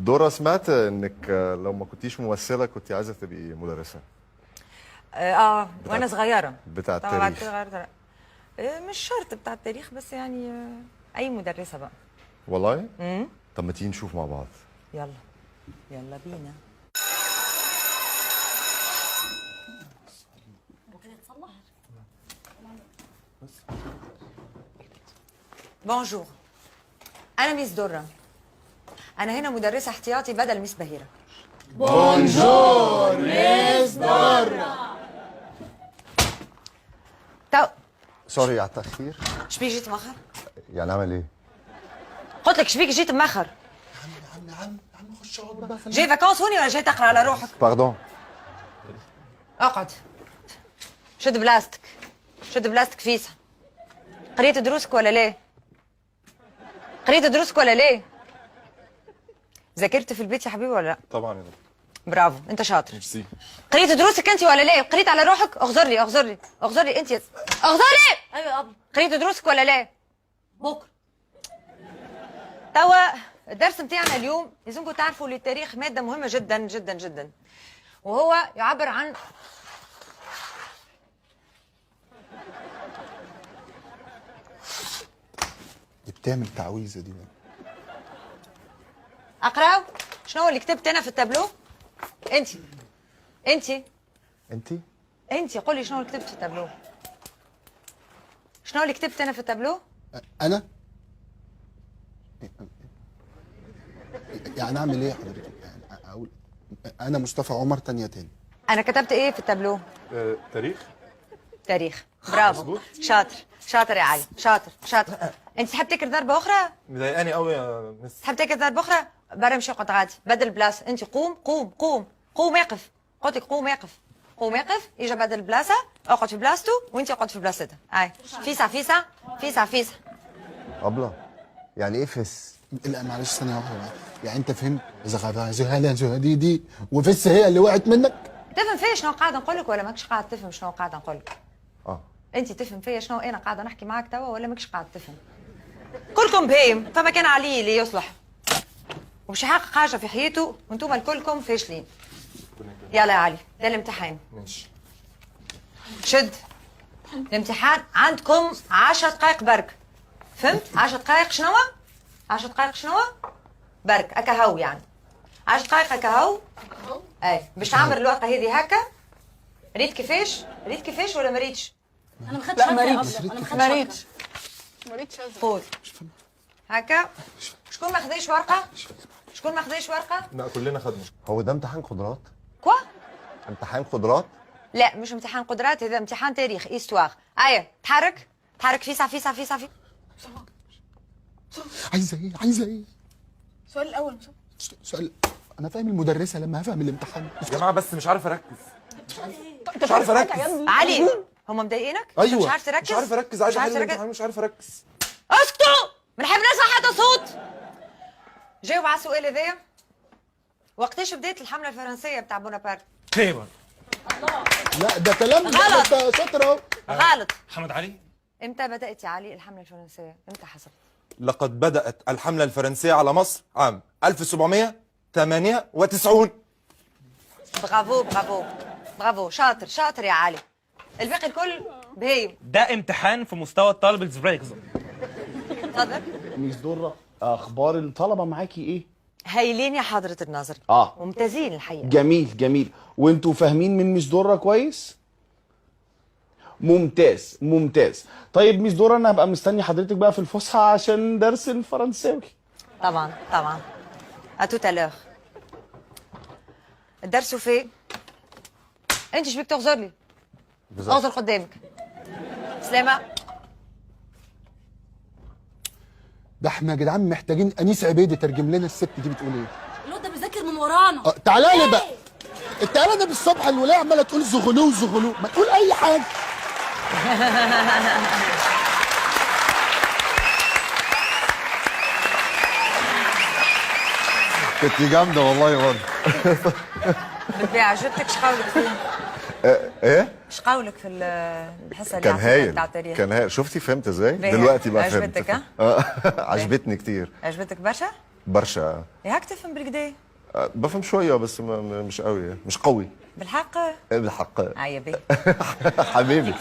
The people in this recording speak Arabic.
دورة، سمعت انك لو ما كنتيش ممثلة كنت عايزة تبقي مدرسة. وانا صغيره. بتاع طبعا بعد التاريخ. كده غيرت مش شرط بتاع التاريخ، بس يعني اي مدرسه بقى. والله؟ طب ما تيجي نشوف مع بعض. يلا يلا بينا. بونجور، انا ميس درة. انا هنا مدرسه احتياطي بدل ميس بهيره. بونجور ميس درة. تو سوري على التأخير. شبيك جيت مأخر؟ يعني اعمل ايه؟ قلت لك شبيك جيت مأخر؟ عم خش اقعد بقى. جاي فاكونس هوني ولا جاي تقرا على روحك؟ باردون. اقعد. شد بلاستيك، شد بلاستيك فيسا. قريت دروسك ولا ليه؟ قريت دروسك ولا ليه؟ ذاكرت في البيت يا حبيبي ولا لا؟ طبعا يا دكتور. برافو، انت شاطر. ميرسي. قريت دروسك انت ولا ليه؟ قريت على روحك؟ اغزر لي اغزر لي اغزر لي انت اغزر لي. ايوه يا ابي. قريت دروسك ولا ليه؟ بكره. توا الدرس بتاعنا اليوم لازمكم تعرفوا ان التاريخ ماده مهمه جدا جدا جدا، وهو يعبر عن دي بتعمل تعويذه دي. اقراو. شنو اللي كتبت انا في التابلو؟ انت انت قولي شنو اللي كتبت في التابلو؟ شنو اللي كتبت انا في التابلو؟ انا يعني اعمل ايه حضرتك؟ يعني اقول انا مصطفى عمر تانية تاني. انا كتبت ايه في التابلو؟ تاريخ. تاريخ. برافو. مظبوط. شاطر شاطر يا علي، شاطر شاطر. انت تحب تكر ضربه اخرى؟ مضايقاني قوي يا مس. تحب تكر ضربه اخرى؟ برا مشي اقعد غادي بدل بلاصه. انت قوم قوم قوم قوم اقف. قلت لك قوم اقف. قوم اقف. اجا بدل البلاصه، اقعد في بلاصته وانت اقعد في بلاصتها. هاي فيسع فيسع فيسع فيسع. أبلة، يعني ايه فس؟ لا معلش ثانيه واحده بقى. يعني انت فهمت زهالة دي وفس هي اللي وقعت منك؟ تفهم فيا شنو قاعده نقول لك ولا ماكش قاعد تفهم شنو قاعده نقول لك؟ انت تفهم فيا شنو انا قاعده نحكي معاك توا ولا ماكش قاعد تفهم؟ كلكم بهيم، فما كان علي اللي يصلح ومش يحقق حاجه في حياته وانتم الكلكم فاشلين. يلا يا علي، ده الامتحان. ماشي. شد الامتحان عندكم 10 دقائق برك. فهمت؟ 10 دقائق شنو؟ 10 دقائق شنو؟ برك هكا هو يعني 10 دقائق هكا هو. اي باش تعمل الورقه هذه هكا. ريت كيفاش؟ ريت كيفاش ولا ما ريتش؟ انا ما خدتش ما ريتش. ريتش. انا ما خدتش ما ريتش. ما ريتش خذ هكا. شكون ما خداش ورقه؟ شكون ما خداش ورقه؟ لا كلنا خدنا. هو ده امتحان قدرات؟ كوا؟ امتحان قدرات؟ لا مش امتحان قدرات، هذا امتحان تاريخ ايستواغ. ايه تحرك تحرك فيسع فيسع فيسع فيسع. عايزه ايه؟ عايزه ايه؟ السؤال الاول سؤال. انا فاهم المدرسه لما هفهم الامتحان. يا جماعة بس مش عارف أركز. مش عارف أركز. علي هم مضايقينك؟ أيوه. مش عارف تركز؟ مش عارف أركز، عايز مش عارف أحل تركز؟ الامتحان مش عارف أركز. اسكتوا، ما نحب نسمع حتى صوت. جاوب على السؤال هذايا. وقتاش بدات الحمله الفرنسيه بتاع بونابرت؟ ايوه. لا ده كلام غلط. انت شاطر اهو. غلط. محمد علي. امتى بدات يا علي الحمله الفرنسيه؟ امتى حصلت؟ لقد بدأت الحملة الفرنسية على مصر عام 1798. برافو برافو برافو، شاطر شاطر يا علي. الباقي الكل بهيم. ده امتحان في مستوى الطالب الزبريكز. تفضل. ميس درة، اخبار الطلبه معاكي ايه؟ هايلين يا حضره الناظر. ممتازين الحقيقه. جميل جميل. وانتوا فاهمين من ميس درة كويس؟ ممتاز ممتاز. طيب ميس درة، انا هبقى مستني حضرتك بقى في الفسحه عشان درس الفرنساوي. طبعا طبعا. اتوت الوغ. الدرس فين؟ انت شبيك تغزر لي؟ اغزر قدامك. سلامة. ده احنا يا جدعان محتاجين انيس عبيدي ترجم لنا الست دي بتقول ايه. الواد ده بيذاكر من ورانا. تعالى لي بقى. انت قاعده بالصبح الولايه عماله تقول زغلو زغلو، ما تقول اي حاجه. كنت جامدة والله برضه. بتبيع عجبتك؟ ايش قولك فيه؟ ايه؟ ايش قولك في الحصه اللي كان هايل. بتاع التاريخ؟ كان هايل. شفتي فهمت ازاي؟ باهي. دلوقتي بقى فهمت. عجبتك ها؟ عجبتني كتير. عجبتك برشا؟ برشا. هيك تفهم بالكدا؟ بفهم شويه بس مش قوي، مش قوي. بالحق؟ بالحق. يا بيه. حبيبي.